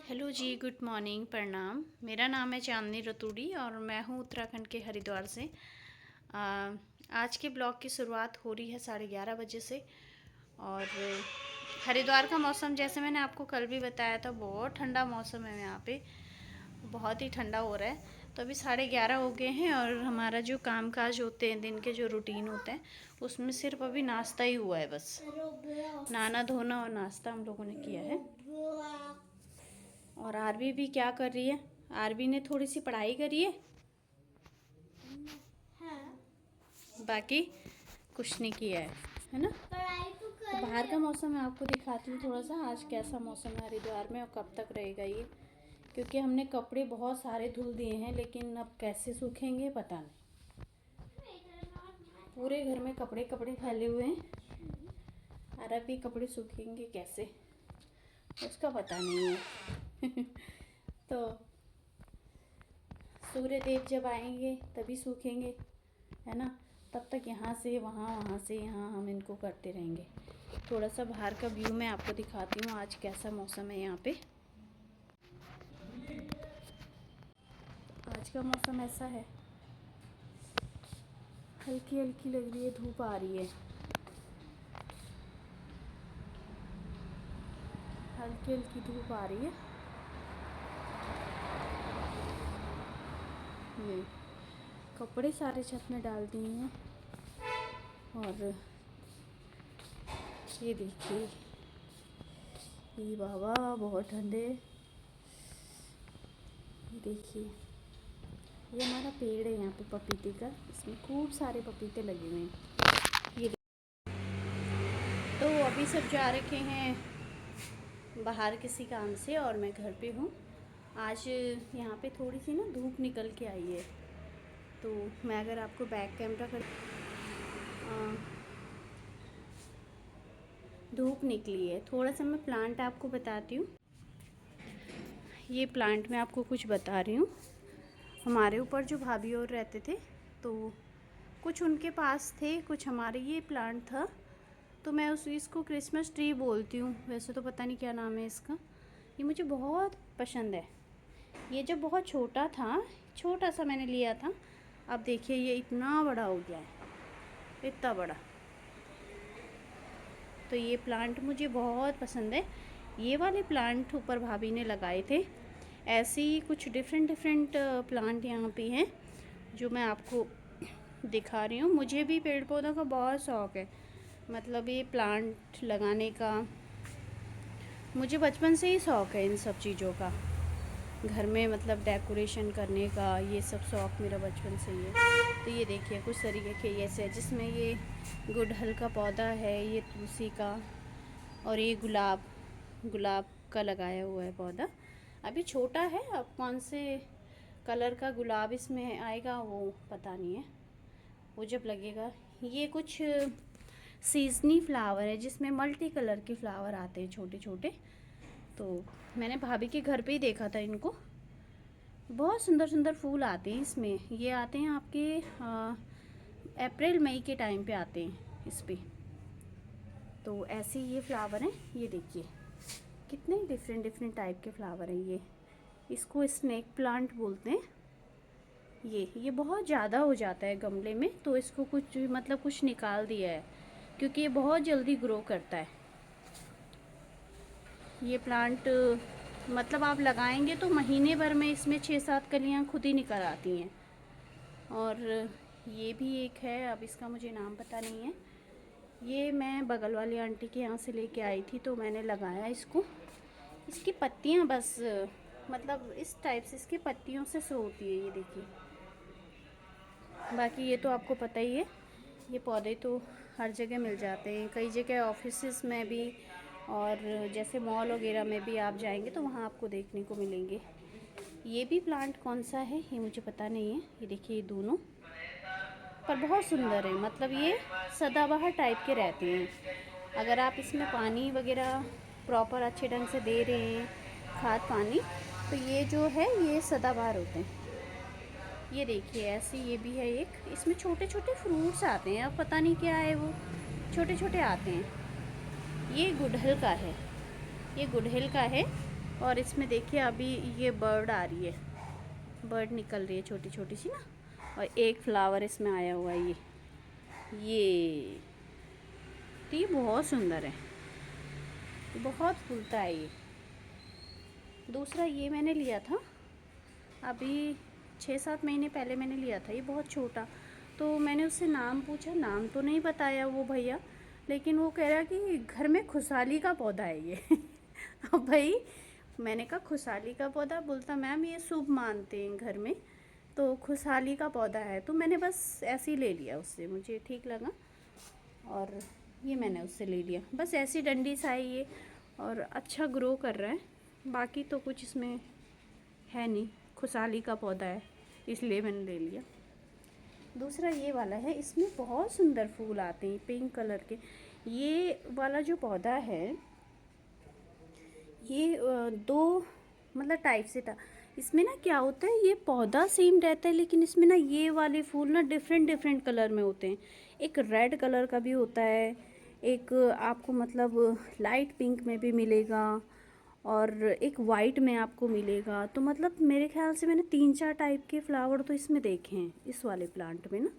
Hello जी, good morning, प्रणाम। मेरा नाम है चांदनी रतूड़ी और मैं हूँ उत्तराखंड के हरिद्वार से। आज के ब्लॉग की शुरुआत हो रही है 11:30 बजे से। और हरिद्वार का मौसम जैसे मैंने आपको कल भी बताया था, बहुत ठंडा मौसम है यहाँ पे, बहुत ही ठंडा हो रहा है। तो अभी 11:30 हो गए हैं और हमारा जो काम काज होते हैं, दिन के जो रूटीन होते हैं, उसमें सिर्फ अभी नाश्ता ही हुआ है। बस नहाना धोना और नाश्ता हम लोगों ने किया है। और आरवी भी क्या कर रही है? आरवी ने थोड़ी सी पढ़ाई करी है, बाकी कुछ नहीं किया है ना। तो बाहर का मौसम मैं आपको दिखाती हूँ थोड़ा सा, आज कैसा मौसम है हरिद्वार में और कब तक रहेगा ये। क्योंकि हमने कपड़े बहुत सारे धुल दिए हैं, लेकिन अब कैसे सूखेंगे पता नहीं। पूरे घर में कपड़े कपड़े फैले हुए हैं, और अब ये कपड़े सूखेंगे कैसे उसका पता नहीं है। तो सूर्य देव जब आएंगे तभी सूखेंगे, है ना। तब तक यहाँ से वहाँ, वहाँ से यहाँ हम इनको करते रहेंगे। थोड़ा सा बाहर का व्यू मैं आपको दिखाती हूँ, आज कैसा मौसम है यहाँ पे। आज का मौसम ऐसा है, हल्की हल्की लग रही है, धूप आ रही है, हल्की हल्की धूप आ रही है। ये कपड़े सारे छत में डाल दिए हैं। और ये देखिए, ये बाबा बहुत ठंडे। ये देखिए, ये हमारा पेड़ है यहाँ पे पपीते का, इसमें खूब सारे पपीते लगे हुए हैं। ये तो अभी सब जा रखे हैं बाहर किसी काम से और मैं घर पे हूँ। आज यहाँ पे थोड़ी सी ना धूप निकल के आई है, तो मैं अगर आपको बैक कैमरा कर धूप निकली है। थोड़ा सा मैं प्लांट आपको बताती हूँ। ये प्लांट मैं आपको कुछ बता रही हूँ। हमारे ऊपर जो भाभी और रहते थे, तो कुछ उनके पास थे, कुछ हमारे ये प्लांट था। तो मैं इसको क्रिसमस ट्री बोलती हूँ, वैसे तो पता नहीं क्या नाम है इसका। ये मुझे बहुत पसंद है। ये जब बहुत छोटा था, छोटा सा मैंने लिया था, अब देखिए ये इतना बड़ा हो गया है, इतना बड़ा। तो ये प्लांट मुझे बहुत पसंद है। ये वाले प्लांट ऊपर भाभी ने लगाए थे। ऐसे ही कुछ डिफरेंट प्लांट यहाँ पे हैं जो मैं आपको दिखा रही हूँ। मुझे भी पेड़ पौधों का बहुत शौक़ है, मतलब ये प्लांट लगाने का मुझे बचपन से ही शौक़ है, इन सब चीज़ों का, घर में मतलब डेकोरेशन करने का, ये सब शौक़ मेरा बचपन से ही है। तो ये देखिए कुछ तरीके के ऐसे है, जिसमें ये गुड़हल का पौधा है, ये तुलसी का, और ये गुलाब का लगाया हुआ है पौधा। अभी छोटा है, अब कौन से कलर का गुलाब इसमें आएगा वो पता नहीं है, वो जब लगेगा। ये कुछ सीजनी फ्लावर है, जिसमें मल्टी कलर के फ्लावर आते हैं छोटे छोटे। तो मैंने भाभी के घर पे ही देखा था इनको। बहुत सुंदर सुंदर फूल आते हैं इसमें। ये आते हैं आपके अप्रैल मई के टाइम पे आते हैं इस पे। तो ऐसे ये फ्लावर हैं, ये देखिए कितने डिफरेंट टाइप के फ्लावर हैं ये। इसको स्नेक प्लांट बोलते हैं। ये बहुत ज़्यादा हो जाता है गमले में, तो इसको कुछ निकाल दिया है, क्योंकि ये बहुत जल्दी ग्रो करता है। ये प्लांट मतलब आप लगाएंगे तो महीने भर में इसमें 6-7 कलियाँ खुद ही निकल आती हैं। और ये भी एक है, अब इसका मुझे नाम पता नहीं है। ये मैं बगल वाली आंटी के यहाँ से लेके आई थी, तो मैंने लगाया इसको। इसकी पत्तियाँ बस मतलब इस टाइप से इसकी पत्तियों से शो होती है, ये देखिए। बाकी ये तो आपको पता ही है, ये पौधे तो हर जगह मिल जाते हैं, कई जगह ऑफिसेस में भी, और जैसे मॉल वगैरह में भी आप जाएंगे तो वहाँ आपको देखने को मिलेंगे। ये भी प्लांट कौन सा है ये मुझे पता नहीं है। ये देखिए, ये दोनों पर बहुत सुंदर है, मतलब ये सदाबहार टाइप के रहते हैं। अगर आप इसमें पानी वगैरह प्रॉपर अच्छे ढंग से दे रहे हैं, खाद पानी, तो ये जो है ये सदाबहार होते हैं। ये देखिए ऐसे ये भी है एक, इसमें छोटे छोटे फ्रूट्स आते हैं, अब पता नहीं क्या है, वो छोटे छोटे आते हैं। ये गुड़हल का है, ये गुड़हल का है। और इसमें देखिए अभी ये बर्ड आ रही है, बर्ड निकल रही है छोटी छोटी सी ना। और एक फ्लावर इसमें आया हुआ है ये तो ये बहुत सुंदर है, बहुत फूलता है ये। दूसरा ये मैंने लिया था अभी 6-7 महीने पहले मैंने लिया था, ये बहुत छोटा। तो मैंने उससे नाम पूछा, नाम तो नहीं बताया वो भैया, लेकिन वो कह रहा कि घर में खुशहाली का पौधा है ये। अब भाई मैंने कहा खुशहाली का पौधा, बोलता मैम ये शुभ मानते हैं घर में, तो खुशहाली का पौधा है। तो मैंने बस ऐसे ही ले लिया उससे, मुझे ठीक लगा और ये मैंने उससे ले लिया। बस ऐसी डंडी सा है ये और अच्छा ग्रो कर रहा है, बाकी तो कुछ इसमें है नहीं, खुशहाली का पौधा है इसलिए मैंने ले लिया। दूसरा ये वाला है, इसमें बहुत सुंदर फूल आते हैं पिंक कलर के। ये वाला जो पौधा है ये दो मतलब टाइप से था। इसमें ना क्या होता है, ये पौधा सेम रहता है लेकिन इसमें ना ये वाले फूल ना डिफरेंट डिफरेंट कलर में होते हैं। एक रेड कलर का भी होता है, एक आपको मतलब लाइट पिंक में भी मिलेगा और एक वाइट में आपको मिलेगा। तो मतलब मेरे ख्याल से मैंने 3-4 टाइप के फ्लावर तो इसमें देखे हैं, इस वाले प्लांट में ना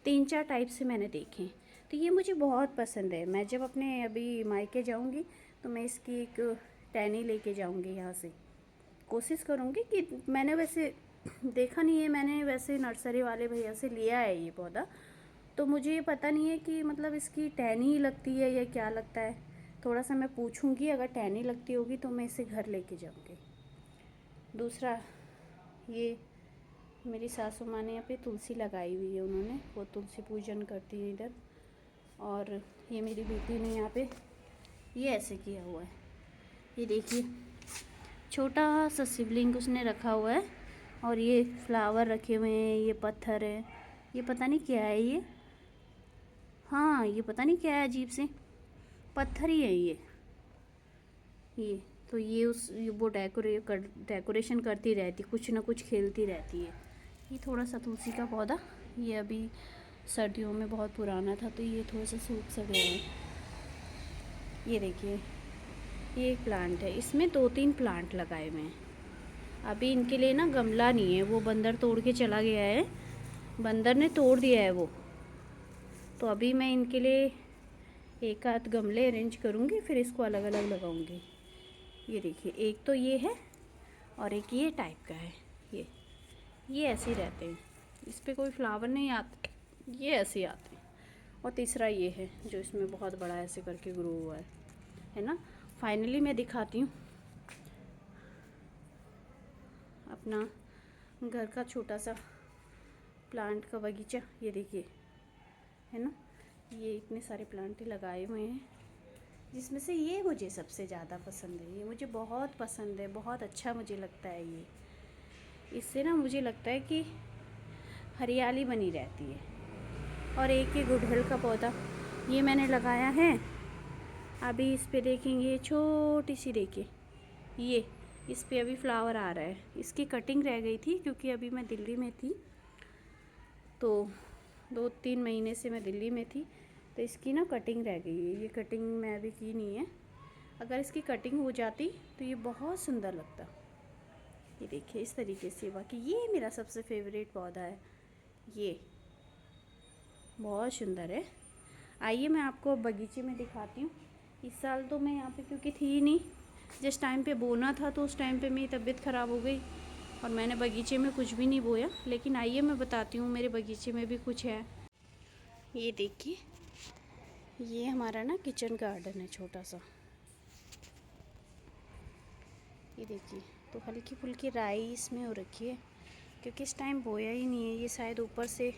3-4 टाइप से मैंने देखे हैं। तो ये मुझे बहुत पसंद है। मैं जब अपने अभी मायके जाऊंगी तो मैं इसकी एक टहनी लेके जाऊंगी यहाँ से। कोशिश करूंगी कि मैंने वैसे देखा नहीं है, मैंने वैसे नर्सरी वाले भैया से लिया है ये पौधा, तो मुझे ये पता नहीं है कि मतलब इसकी टहनी ही लगती है या क्या लगता है। थोड़ा सा मैं पूछूंगी, अगर टहनी लगती होगी तो मैं इसे घर लेके जाऊंगी। दूसरा ये मेरी सासू माँ ने यहाँ पे तुलसी लगाई हुई है, उन्होंने वो तुलसी पूजन करती है इधर। और ये मेरी बेटी ने यहाँ पे ये ऐसे किया हुआ है, ये देखिए छोटा सा शिवलिंग उसने रखा हुआ है और ये फ्लावर रखे हुए हैं, ये पत्थर है, ये पता नहीं क्या है ये, हाँ ये पता नहीं क्या है, अजीब से पत्थर ही है ये। तो ये वो डेकोरेशन करती रहती, कुछ ना कुछ खेलती रहती है। ये थोड़ा सा तुलसी का पौधा, ये अभी सर्दियों में बहुत पुराना था तो ये थोड़ा सा सूख सा गया है। ये देखिए ये एक प्लांट है, इसमें 2-3 प्लांट लगाए हुए हैं। अभी इनके लिए ना गमला नहीं है, वो बंदर तोड़ के चला गया है, बंदर ने तोड़ दिया है वो। तो अभी मैं इनके लिए एक आध गमले अरेंज करूँगी, फिर इसको अलग अलग लगाऊंगी। ये देखिए एक तो ये है और एक ये टाइप का है, ये ऐसे ही रहते हैं, इस पर कोई फ्लावर नहीं आते, ये ऐसे ही आते हैं। और तीसरा ये है जो इसमें बहुत बड़ा ऐसे करके ग्रो हुआ है ना। फाइनली मैं दिखाती हूँ अपना घर का छोटा सा प्लांट का बगीचा। ये देखिए है ना, ये इतने सारे प्लांट लगाए हुए हैं, जिसमें से ये मुझे सबसे ज़्यादा पसंद है। ये मुझे बहुत पसंद है, बहुत अच्छा मुझे लगता है ये। इससे ना मुझे लगता है कि हरियाली बनी रहती है। और एक ये गुड़हल का पौधा ये मैंने लगाया है, अभी इस पे देखेंगे छोटी सी, देखिए ये इस पे अभी फ्लावर आ रहा है। इसकी कटिंग रह गई थी क्योंकि अभी मैं दिल्ली में थी, तो 2-3 महीने से मैं दिल्ली में थी, तो इसकी ना कटिंग रह गई है। ये कटिंग मैं अभी की नहीं है, अगर इसकी कटिंग हो जाती तो ये बहुत सुंदर लगता। ये देखिए इस तरीके से। बाकी ये मेरा सबसे फेवरेट पौधा है, ये बहुत सुंदर है। आइए मैं आपको बगीचे में दिखाती हूँ। इस साल तो मैं यहाँ पे क्योंकि थी ही नहीं, जिस टाइम पे बोना था तो उस टाइम पे मेरी तबीयत ख़राब हो गई और मैंने बगीचे में कुछ भी नहीं बोया। लेकिन आइए मैं बताती हूँ मेरे बगीचे में भी कुछ है। ये देखिए ये हमारा ना किचन गार्डन है छोटा सा। ये देखिए तो हल्की फुल्की राई इसमें हो रखी है क्योंकि इस टाइम बोया ही नहीं है, ये शायद ऊपर से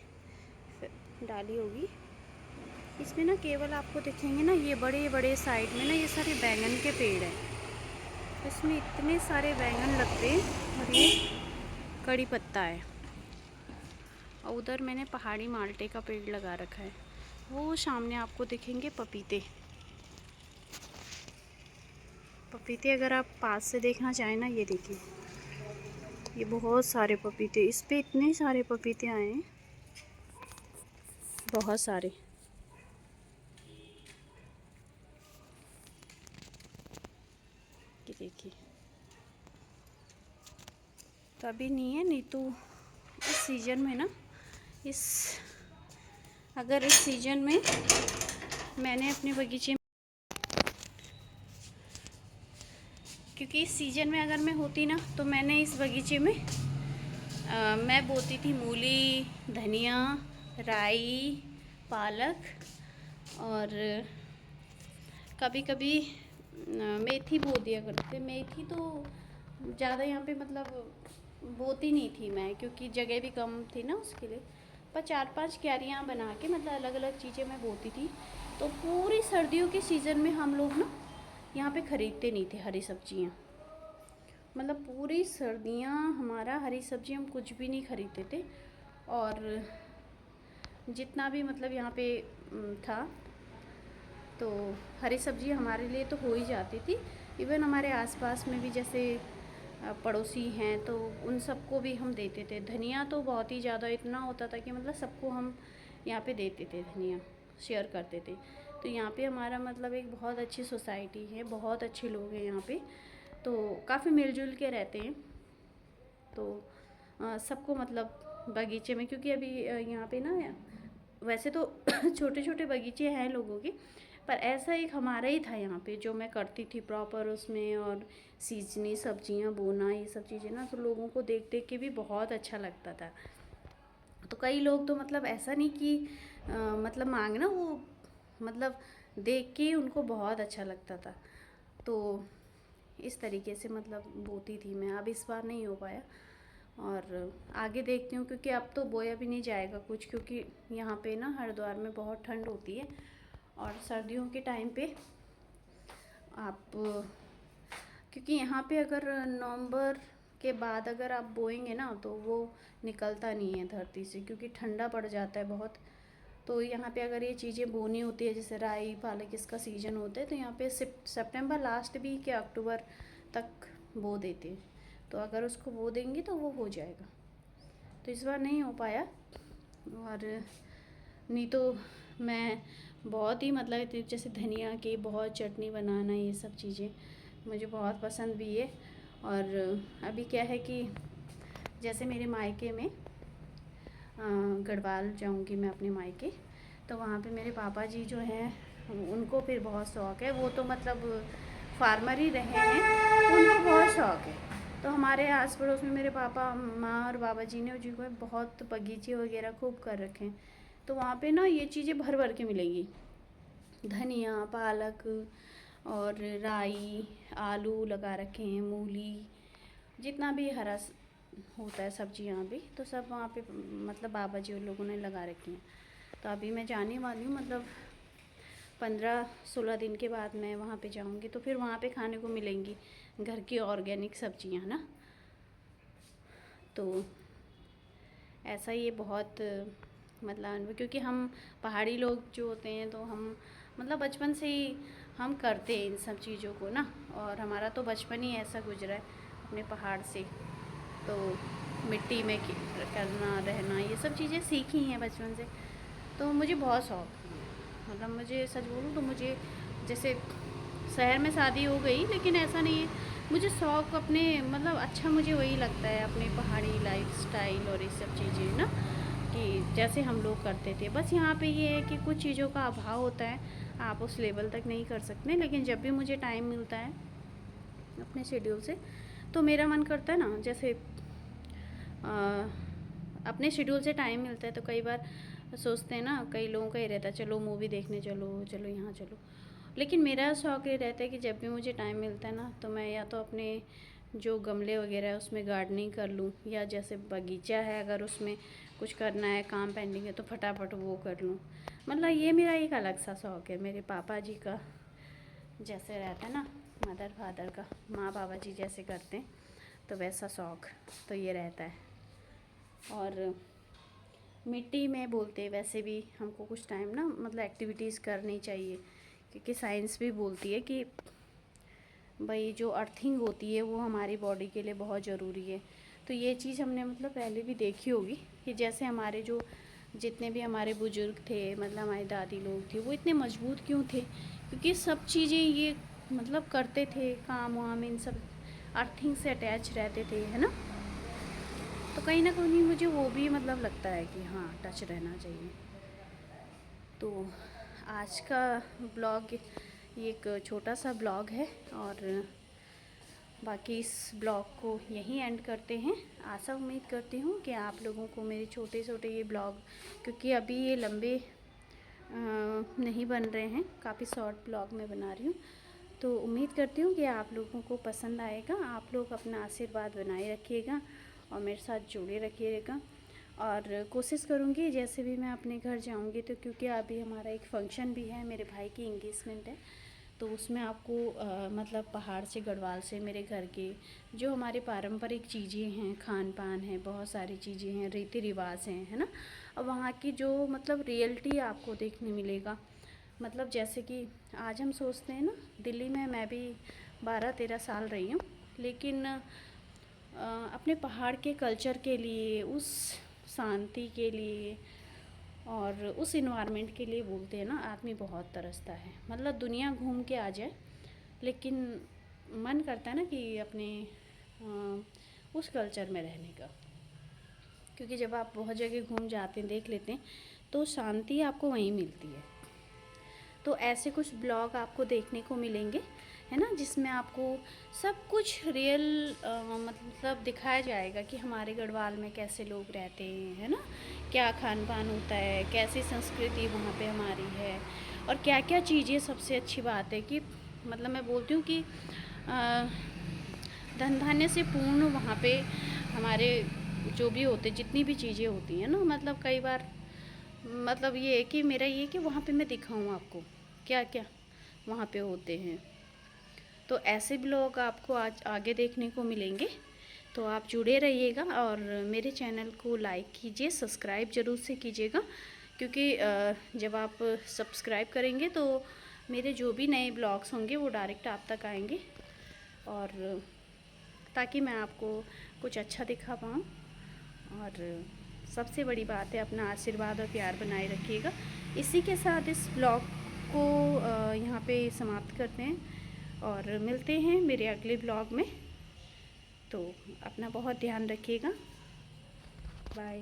डाली होगी। इसमें ना केवल आपको दिखेंगे ना ये बड़े बड़े साइड में ना ये सारे बैंगन के पेड़ हैं, इसमें इतने सारे बैंगन लगते हैं। और ये कड़ी पत्ता है और उधर मैंने पहाड़ी माल्टे का पेड़ लगा रखा है। वो सामने आपको दिखेंगे पपीते। पपीते अगर आप पास से देखना चाहें ना, ये देखिए ये बहुत सारे पपीते, इस पे इतने सारे पपीते आए हैं, बहुत सारे। ये देखिए तो अभी नहीं है, नहीं तो इस सीज़न में ना, अगर इस सीज़न में मैंने अपने बगीचे, क्योंकि इस सीज़न में अगर मैं होती ना तो मैंने इस बगीचे में मैं बोती थी मूली, धनिया, राई, पालक और कभी कभी मेथी बो दिया करते। मेथी तो ज़्यादा यहाँ पे मतलब बोती नहीं थी मैं, क्योंकि जगह भी कम थी ना उसके लिए। पर 4-5 क्यारियाँ बना के मतलब अलग अलग चीज़ें मैं बोती थी। तो पूरी सर्दियों के सीज़न में हम लोग ना यहाँ पे ख़रीदते नहीं थे हरी सब्जियाँ। मतलब पूरी सर्दियाँ हमारा हरी सब्जी हम कुछ भी नहीं ख़रीदते थे। और जितना भी मतलब यहाँ पे था तो हरी सब्जी हमारे लिए तो हो ही जाती थी। इवन हमारे आसपास में भी जैसे पड़ोसी हैं तो उन सबको भी हम देते थे। धनिया तो बहुत ही ज़्यादा इतना होता था कि मतलब सबको हम यहाँ पे देते थे, धनिया शेयर करते थे। तो यहाँ पे हमारा मतलब एक बहुत अच्छी सोसाइटी है, बहुत अच्छे लोग हैं यहाँ पे, तो काफ़ी मिलजुल के रहते हैं। तो सबको मतलब बगीचे में, क्योंकि अभी यहाँ पे ना वैसे तो छोटे छोटे बगीचे हैं लोगों के, पर ऐसा एक हमारा ही था यहाँ पे जो मैं करती थी प्रॉपर उसमें, और सीजनी सब्जियाँ बोना, ये सब चीज़ें ना तो लोगों को देख देख के भी बहुत अच्छा लगता था। तो कई लोग तो मतलब ऐसा नहीं कि मतलब मांगना, वो मतलब देख के उनको बहुत अच्छा लगता था। तो इस तरीके से मतलब बोती थी मैं। अब इस बार नहीं हो पाया और आगे देखती हूँ, क्योंकि अब तो बोया भी नहीं जाएगा कुछ, क्योंकि यहाँ पे ना हरिद्वार में बहुत ठंड होती है। और सर्दियों के टाइम पे आप, क्योंकि यहाँ पे अगर नवंबर के बाद अगर आप बोएंगे ना तो वो निकलता नहीं है धरती से, क्योंकि ठंडा पड़ जाता है बहुत। तो यहाँ पे अगर ये चीज़ें बोनी होती है, जैसे राई पालक, इसका सीज़न होता है, तो यहाँ पे सितंबर लास्ट वीक या अक्टूबर तक बो देते हैं। तो अगर उसको बो देंगे तो वो हो जाएगा। तो इस बार नहीं हो पाया। और नहीं तो मैं बहुत ही मतलब जैसे धनिया की बहुत चटनी बनाना, ये सब चीज़ें मुझे बहुत पसंद भी है। और अभी क्या है कि जैसे मेरे मायके में गढ़वाल जाऊंगी मैं अपने मायके, तो वहाँ पे मेरे पापा जी जो हैं उनको फिर बहुत शौक़ है, वो तो मतलब फार्मर ही रहे हैं, उनको बहुत शौक़ है। तो हमारे आस पड़ोस में मेरे पापा, माँ और बाबा जी ने जी को बहुत बगीचे वगैरह खूब कर रखे हैं। तो वहाँ पे ना ये चीज़ें भर भर के मिलेंगी, धनिया, पालक और राई, आलू लगा रखे हैं, मूली, जितना भी हरा होता है सब्जी यहाँ पे, तो सब वहाँ पे मतलब बाबा जी उन लोगों ने लगा रखी हैं। तो अभी मैं जाने वाली हूँ, मतलब 15-16 दिन के बाद मैं वहाँ पे जाऊँगी, तो फिर वहाँ पे खाने को मिलेंगी घर की ऑर्गेनिक सब्जियाँ ना। तो ऐसा ये बहुत मतलब, क्योंकि हम पहाड़ी लोग जो होते हैं तो हम मतलब बचपन से ही हम करते हैं इन सब चीज़ों को ना, और हमारा तो बचपन ही ऐसा गुजरा है अपने पहाड़ से। तो मिट्टी में करना, रहना, ये सब चीज़ें सीखी हैं बचपन से। तो मुझे बहुत शौक़ है, मतलब मुझे सच बोलूँ तो मुझे, जैसे शहर में शादी हो गई लेकिन ऐसा नहीं है, मुझे शौक़ अपने मतलब अच्छा मुझे वही लगता है अपने पहाड़ी लाइफस्टाइल और ये सब चीज़ें ना, कि जैसे हम लोग करते थे। बस यहाँ पे ये है कि कुछ चीज़ों का अभाव होता है, आप उस लेवल तक नहीं कर सकते। लेकिन जब भी मुझे टाइम मिलता है अपने शेड्यूल से, तो मेरा मन करता है ना, जैसे अपने शेड्यूल से टाइम मिलता है तो कई बार सोचते हैं ना, कई लोगों का ये रहता है चलो मूवी देखने चलो, चलो यहाँ चलो। लेकिन मेरा शौक़ ये रहता है कि जब भी मुझे टाइम मिलता है ना, तो मैं या तो अपने जो गमले वगैरह है उसमें गार्डनिंग कर लूँ, या जैसे बगीचा है अगर उसमें कुछ करना है, काम पेंडिंग है, तो फटाफट वो कर लूँ। मतलब ये मेरा एक अलग सा शौक़ है। मेरे पापा जी का जैसे रहता है ना, मदर फादर का, माँ बाबा जी जैसे करते हैं, तो वैसा शौक़ तो ये रहता है। और मिट्टी में बोलते वैसे भी हमको कुछ टाइम ना मतलब एक्टिविटीज़ करनी चाहिए, क्योंकि साइंस भी बोलती है कि भाई जो अर्थिंग होती है वो हमारी बॉडी के लिए बहुत ज़रूरी है। तो ये चीज़ हमने मतलब पहले भी देखी होगी कि जैसे हमारे जो जितने भी हमारे बुज़ुर्ग थे, मतलब हमारी दादी लोग थे, वो इतने मजबूत क्यों थे, क्योंकि सब चीज़ें ये मतलब करते थे, काम वाम इन सब अर्थिंग से अटैच रहते थे, है ना। तो कहीं ना कहीं मुझे वो भी मतलब लगता है कि हाँ टच रहना चाहिए। तो आज का ब्लॉग ये एक छोटा सा ब्लॉग है और बाकी इस ब्लॉग को यहीं एंड करते हैं। आशा उम्मीद करती हूँ कि आप लोगों को मेरे छोटे छोटे ये ब्लॉग, क्योंकि अभी ये लंबे नहीं बन रहे हैं, काफ़ी शॉर्ट ब्लॉग मैं बना रही हूँ, तो उम्मीद करती हूँ कि आप लोगों को पसंद आएगा। आप लोग अपना आशीर्वाद बनाए रखिएगा और मेरे साथ जुड़े रखिएगा। और कोशिश करूँगी जैसे भी मैं अपने घर जाऊँगी, तो क्योंकि अभी हमारा एक फंक्शन भी है, मेरे भाई की इंगेजमेंट है, तो उसमें आपको मतलब पहाड़ से गढ़वाल से मेरे घर के जो हमारे पारंपरिक चीज़ें हैं, खान पान है, बहुत सारी चीज़ें हैं, रीति रिवाज हैं, है ना। और वहाँ की जो मतलब रियलिटी आपको देखने मिलेगा। मतलब जैसे कि आज हम सोचते हैं ना, दिल्ली में मैं भी 12-13 साल रही हूँ, लेकिन अपने पहाड़ के कल्चर के लिए, उस शांति के लिए और उस इन्वायरमेंट के लिए बोलते हैं ना, आदमी बहुत तरसता है। मतलब दुनिया घूम के आ जाए, लेकिन मन करता है ना कि अपने उस कल्चर में रहने का, क्योंकि जब आप बहुत जगह घूम जाते हैं, देख लेते हैं, तो शांति आपको वहीं मिलती है। तो ऐसे कुछ ब्लॉग आपको देखने को मिलेंगे, है ना, जिसमें आपको सब कुछ रियल मतलब दिखाया जाएगा कि हमारे गढ़वाल में कैसे लोग रहते हैं, है ना, क्या खान पान होता है, कैसी संस्कृति वहाँ पे हमारी है, और क्या क्या चीज़ें। सबसे अच्छी बात है कि मतलब मैं बोलती हूँ कि धन धान्य से पूर्ण वहाँ पे हमारे जो भी होते, जितनी भी चीज़ें होती हैं ना, मतलब कई बार मतलब ये है कि मेरा ये कि वहाँ पे मैं दिखाऊँ आपको क्या क्या वहाँ पे होते हैं। तो ऐसे ब्लॉग आपको आज आगे देखने को मिलेंगे, तो आप जुड़े रहिएगा और मेरे चैनल को लाइक कीजिए, सब्सक्राइब ज़रूर से कीजिएगा, क्योंकि जब आप सब्सक्राइब करेंगे तो मेरे जो भी नए ब्लॉग्स होंगे वो डायरेक्ट आप तक आएंगे, और ताकि मैं आपको कुछ अच्छा दिखा पाऊँ। और सबसे बड़ी बात है, अपना आशीर्वाद और प्यार बनाए रखिएगा। इसी के साथ इस ब्लॉग को यहाँ पे समाप्त करते हैं और मिलते हैं मेरे अगले ब्लॉग में। तो अपना बहुत ध्यान रखिएगा। बाय।